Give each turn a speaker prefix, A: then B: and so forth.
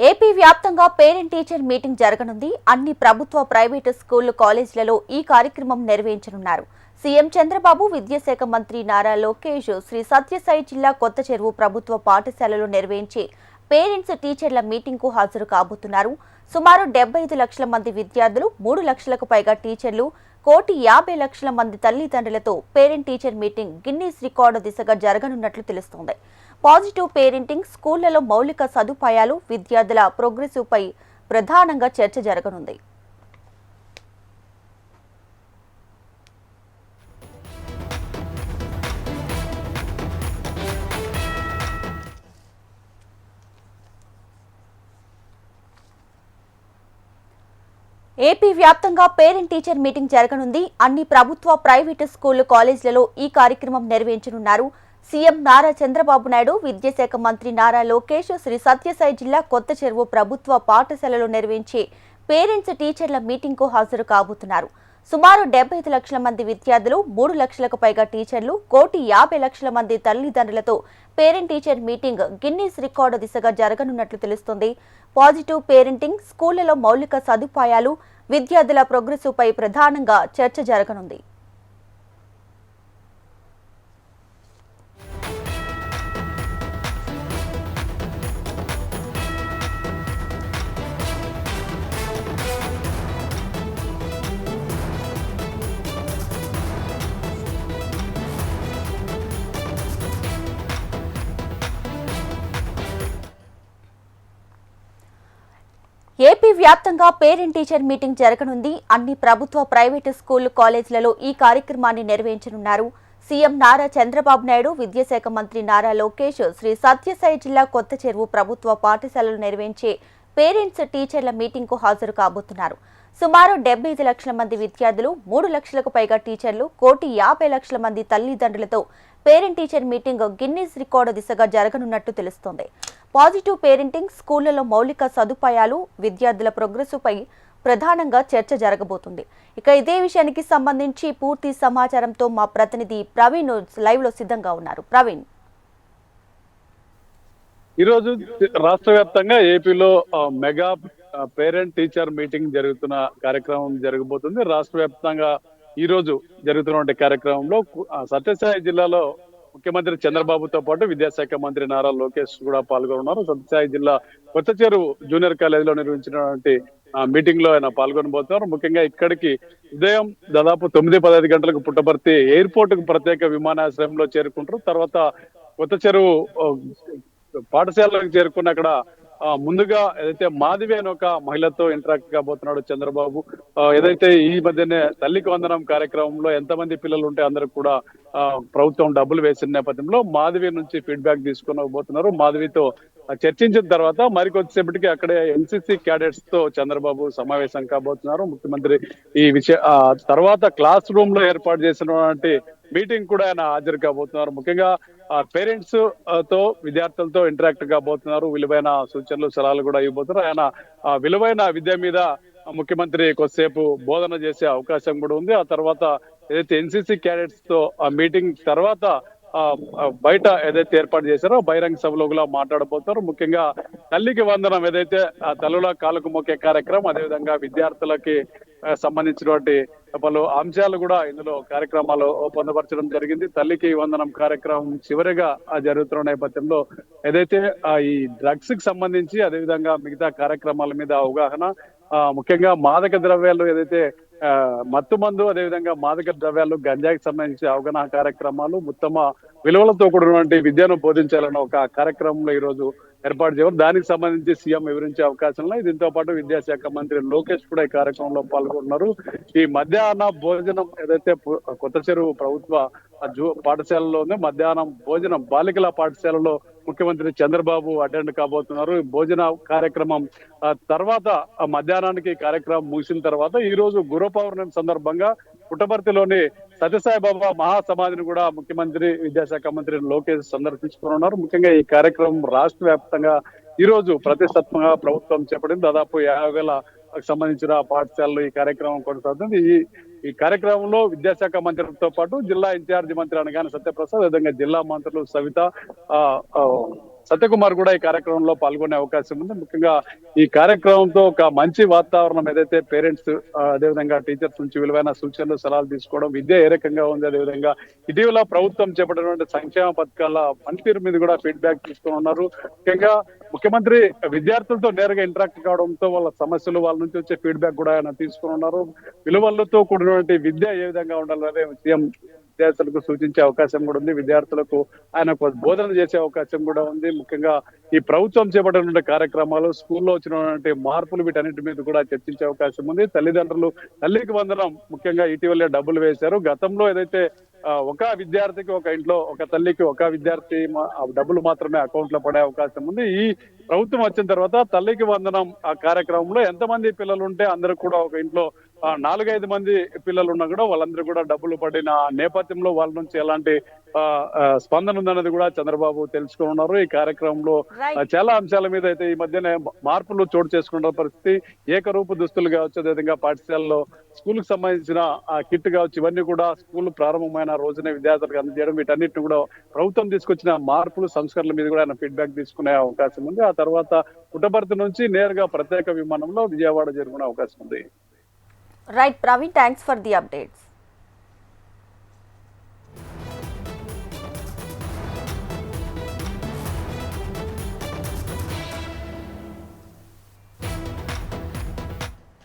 A: AP వ్యాప్తంగా parent teacher meeting జరగనుంది. అన్ని ప్రభుత్వ, ప్రైవేటు స్కూళ్లు, కాలేజీలలో ఈ కార్యక్రమం నిర్వహించనున్నారు. సీఎం చంద్రబాబు, విద్యాశాఖ మంత్రి నారా లోకేష్ శ్రీ సత్యసాయి జిల్లా కొత్త చెరువు ప్రభుత్వ పాఠశాలలో నిర్వహించే పేరెంట్స్ టీచర్ల మీటింగ్ కు హాజరు కాబోతున్నారు. సుమారు 75 లక్షల మంది విద్యార్థులు, 3 లక్షలకు పైగా టీచర్లు, 1,50,00,000 మంది తల్లిదండ్రులతో parent teacher meeting Guinness record దిశగా జరగనున్నట్లు తెలుస్తోంది. పాజిటివ్ పేరెంటింగ్, స్కూళ్లలో మౌలిక సదుపాయాలు, విద్యార్థుల ప్రోగ్రెస్ పై ప్రధానంగా చర్చ జరగనుంది. ఏపీ వ్యాప్తంగా పేరెంట్ టీచర్ మీటింగ్ జరగనుంది. అన్ని ప్రభుత్వ, ప్రైవేటు స్కూళ్లు, కాలేజీలలో ఈ కార్యక్రమం నిర్వహించనున్నారు. సీఎం నారా చంద్రబాబు నాయుడు, విద్యాశాఖ మంత్రి నారా లోకేష్ శ్రీ సత్యసాయి జిల్లా కొత్త చెరువు ప్రభుత్వ పాఠశాలలో నిర్వహించే పేరెంట్స్ టీచర్ల మీటింగ్ కు హాజరు కాబోతున్నారు. సుమారు 75 లక్షల మంది విద్యార్థులు, 3 లక్షలకు పైగా టీచర్లు, 1,50,00,000 మంది తల్లిదండ్రులతో parent teacher meeting Guinness record దిశగా జరగనున్నట్లు తెలుస్తోంది. పాజిటివ్ పేరెంటింగ్, స్కూళ్లలో మౌలిక సదుపాయాలు, విద్యార్థుల ప్రోగ్రెస్ పై ప్రధానంగా చర్చ జరగనుంది. ఏపీ వ్యాప్తంగా పేరెంట్ టీచర్ మీటింగ్ జరగనుంది. అన్ని ప్రభుత్వ, ప్రైవేటు స్కూళ్లు, కాలేజీలలో ఈ కార్యక్రమాన్ని నిర్వహించనున్నారు. సీఎం నారా చంద్రబాబు నాయుడు, విద్యాశాఖ మంత్రి నారా లోకేష్ శ్రీ సత్యసాయి జిల్లా కొత్త చెరువు ప్రభుత్వ పాఠశాలలో నిర్వహించే పేరెంట్స్ టీచర్ల మీటింగ్ కు హాజరు కాబోతున్నారు. సుమారు 75 లక్షల మంది విద్యార్థులు, 3 లక్షలకు పైగా టీచర్లు, 1,50,00,000 మంది తల్లిదండ్రులతో parent teacher meeting Guinness record దిశగా జరగనున్నట్టు తెలుస్తోంది. పాజిటివ్ పేరెంటింగ్, స్కూళ్లలో మౌలిక సదుపాయాలు, విద్యార్థుల ప్రోగ్రెస్ పై ప్రధానంగా చర్చ జరగబోతుంది. ఇక ఇదే విషయానికి సంబంధించి పూర్తి సమాచారంతో మా ప్రతినిధి ప్రవీణ్ లైవ్ లో సిద్ధంగా ఉన్నారు. ప్రవీణ్,
B: ఈరోజు రాష్ట్ర వ్యాప్తంగా ఏపీలో మెగా పేరెంట్ టీచర్ మీటింగ్ జరుగుతున్న కార్యక్రమం జరగబోతుంది. రాష్ట్ర వ్యాప్తంగా ఈ రోజు జరుగుతున్న కార్యక్రమంలో సత్యసాయి జిల్లాలో ముఖ్యమంత్రి చంద్రబాబుతో పాటు విద్యాశాఖ మంత్రి నారా లోకేష్ కూడా పాల్గొన్నారు. సత్యసాయి జిల్లా కొత్త చెరువు జూనియర్ కాలేజీలో నిర్వహించినటువంటి మీటింగ్ లో ఆయన పాల్గొనబోతున్నారు. ముఖ్యంగా ఇక్కడికి ఉదయం దాదాపు 9-15 గంటలకు పుట్టపర్తి ఎయిర్పోర్ట్ కు ప్రత్యేక విమానాశ్రయంలో చేరుకుంటారు. తర్వాత కొత్త చెరువు పాఠశాలకు చేరుకున్న అక్కడ ముందుగా ఏదైతే మాధవి అని ఒక మహిళతో ఇంటరాక్ట్ కాబోతున్నాడు చంద్రబాబు. ఏదైతే ఈ మధ్యనే తల్లికి వందనం కార్యక్రమంలో ఎంతమంది పిల్లలు ఉంటే అందరికి కూడా ప్రభుత్వం డబ్బులు వేసిన నేపథ్యంలో మాధవి నుంచి ఫీడ్బ్యాక్ తీసుకునబోతున్నారు. మాధవితో చర్చించిన తర్వాత మరికొద్దిసేపటికి అక్కడే ఎన్సీసీ క్యాడెట్స్ తో చంద్రబాబు సమావేశం కాబోతున్నారు. ముఖ్యమంత్రి ఈ విషయ తర్వాత క్లాస్ రూమ్ లో ఏర్పాటు చేసినటువంటి మీటింగ్ కూడా ఆయన హాజరు కాబోతున్నారు. ముఖ్యంగా పేరెంట్స్ తో, విద్యార్థులతో ఇంటరాక్ట్ కాబోతున్నారు. విలువైన సూచనలు, సలహాలు కూడా ఇవ్వబోతున్నారు. ఆయన విలువైన విద్య మీద ముఖ్యమంత్రి కొద్దిసేపు బోధన చేసే అవకాశం కూడా ఉంది. ఆ తర్వాత ఏదైతే ఎన్సీసీ క్యాడెట్స్ తో ఆ మీటింగ్ తర్వాత బయట ఏదైతే ఏర్పాటు చేశారో బహిరంగ సభలో కూడా మాట్లాడబోతారు. ముఖ్యంగా తల్లికి వందనం ఏదైతే తల్లుల కాలుకు మొక్కే కార్యక్రమం, అదేవిధంగా విద్యార్థులకి సంబంధించినటువంటి పలు అంశాలు కూడా ఇందులో కార్యక్రమాలు పొందపరచడం జరిగింది. తల్లికి వందనం కార్యక్రమం చివరిగా జరుగుతున్న నేపథ్యంలో ఏదైతే ఈ డ్రగ్స్ కి సంబంధించి, అదేవిధంగా మిగతా కార్యక్రమాల మీద అవగాహన, ముఖ్యంగా మాదక ద్రవ్యాలు ఏదైతే మత్తు మందు, అదేవిధంగా మాదక ద్రవ్యాలు, గంజాయికి సంబంధించి అవగాహన కార్యక్రమాలు, ఉత్తమ విలువలతో కూడినటువంటి విద్యను బోధించాలన్న ఒక కార్యక్రమంలో ఈ రోజు ఏర్పాటు చేయాలి. దానికి సంబంధించి సీఎం వివరించే అవకాశం ఉన్నాయి. దీంతో పాటు విద్యాశాఖ మంత్రి లోకేష్ కూడా ఈ కార్యక్రమంలో పాల్గొన్నారు. ఈ మధ్యాహ్న భోజనం ఏదైతే కొత్త చెరువు ప్రభుత్వ పాఠశాలలో ఉంది, మధ్యాహ్నం భోజనం బాలికల పాఠశాలలో ముఖ్యమంత్రి చంద్రబాబు అటెండ్ కాబోతున్నారు. భోజన కార్యక్రమం తర్వాత మధ్యాహ్నానికి కార్యక్రమం ముగిసిన తర్వాత ఈ రోజు గురు పౌర్ణమి సందర్భంగా పుట్టపర్తిలోని సత్యసాయి బాబా మహాసమాధిని కూడా ముఖ్యమంత్రి, విద్యాశాఖ మంత్రి లోకేష్ సందర్శించుకున్నారు. ముఖ్యంగా ఈ కార్యక్రమం రాష్ట్ర వ్యాప్తంగా ఈ రోజు ప్రతిష్టాత్మకంగా ప్రభుత్వం చేపట్టింది. దాదాపు 50,000 సంబంధించిన పాఠశాలలు ఈ కార్యక్రమం కొనసాగుతుంది. ఈ కార్యక్రమంలో విద్యాశాఖ మంత్రితో పాటు జిల్లా ఇన్ఛార్జి మంత్రి అనగానే సత్యప్రసాద్, విధంగా జిల్లా మంత్రులు సవిత, సత్యకుమార్ కూడా ఈ కార్యక్రమంలో పాల్గొనే అవకాశం ఉంది. ముఖ్యంగా ఈ కార్యక్రమంతో ఒక మంచి వాతావరణం ఏదైతే పేరెంట్స్ అదేవిధంగా టీచర్స్ నుంచి విలువైన సూచనలు సలహాలు తీసుకోవడం, విద్య ఏ రకంగా ఉంది, అదేవిధంగా ఇటీవల ప్రభుత్వం చేపట్టినటువంటి సంక్షేమ పథకాల పనితీరు మీద కూడా ఫీడ్బ్యాక్ తీసుకుని ఉన్నారు. ముఖ్యంగా ముఖ్యమంత్రి విద్యార్థులతో నేరుగా ఇంటరాక్ట్ కావడంతో వాళ్ళ సమస్యలు, వాళ్ళ నుంచి వచ్చే ఫీడ్బ్యాక్ కూడా ఆయన తీసుకుని ఉన్నారు. విలువలతో కూడినటువంటి విద్య ఏ విధంగా ఉండాలనే సీఎం విద్యార్థులకు సూచించే అవకాశం కూడా ఉంది. విద్యార్థులకు ఆయన బోధన చేసే అవకాశం కూడా ఉంది. ముఖ్యంగా ఈ ప్రభుత్వం చేపట్టినటువంటి కార్యక్రమాలు, స్కూల్లో వచ్చినటువంటి మార్పులు, వీటన్నిటి మీద కూడా చర్చించే అవకాశం ఉంది. తల్లిదండ్రులు తల్లికి వందనం ముఖ్యంగా ఇటీవలే డబ్బులు వేశారు. గతంలో ఏదైతే ఒక విద్యార్థికి ఒక ఇంట్లో ఒక తల్లికి ఒక విద్యార్థి డబ్బులు మాత్రమే అకౌంట్ లో పడే అవకాశం ఉంది. ఈ ప్రభుత్వం వచ్చిన తర్వాత తల్లికి వందనం ఆ కార్యక్రమంలో ఎంతమంది పిల్లలు ఉంటే అందరూ కూడా ఒక ఇంట్లో 4-5 మంది పిల్లలు ఉన్నా కూడా వాళ్ళందరూ కూడా డబ్బులు పడిన నేపథ్యంలో వాళ్ళ నుంచి ఎలాంటి స్పందన ఉందన్నది కూడా చంద్రబాబు తెలుసుకుని ఉన్నారు. ఈ కార్యక్రమంలో చాలా అంశాల మీద అయితే ఈ మధ్యనే మార్పులు చోటు చేసుకున్న పరిస్థితి. ఏకరూపు దుస్తులు కావచ్చు, అదేవిధంగా పాఠశాలలో స్కూల్ కు సంబంధించిన కిట్ కావచ్చు, ఇవన్నీ కూడా స్కూల్ ప్రారంభమైన రోజునే విద్యార్థులకు అందజేయడం, వీటన్నిటిని కూడా ప్రభుత్వం తీసుకొచ్చిన మార్పులు, సంస్కరణల మీద కూడా ఆయన ఫీడ్బ్యాక్ తీసుకునే అవకాశం ఉంది. ఆ తర్వాత పుట్టపర్తి నుంచి నేరుగా ప్రత్యేక విమానంలో విజయవాడ చేరుకునే అవకాశం ఉంది.
A: Right Praveen, thanks for the updates.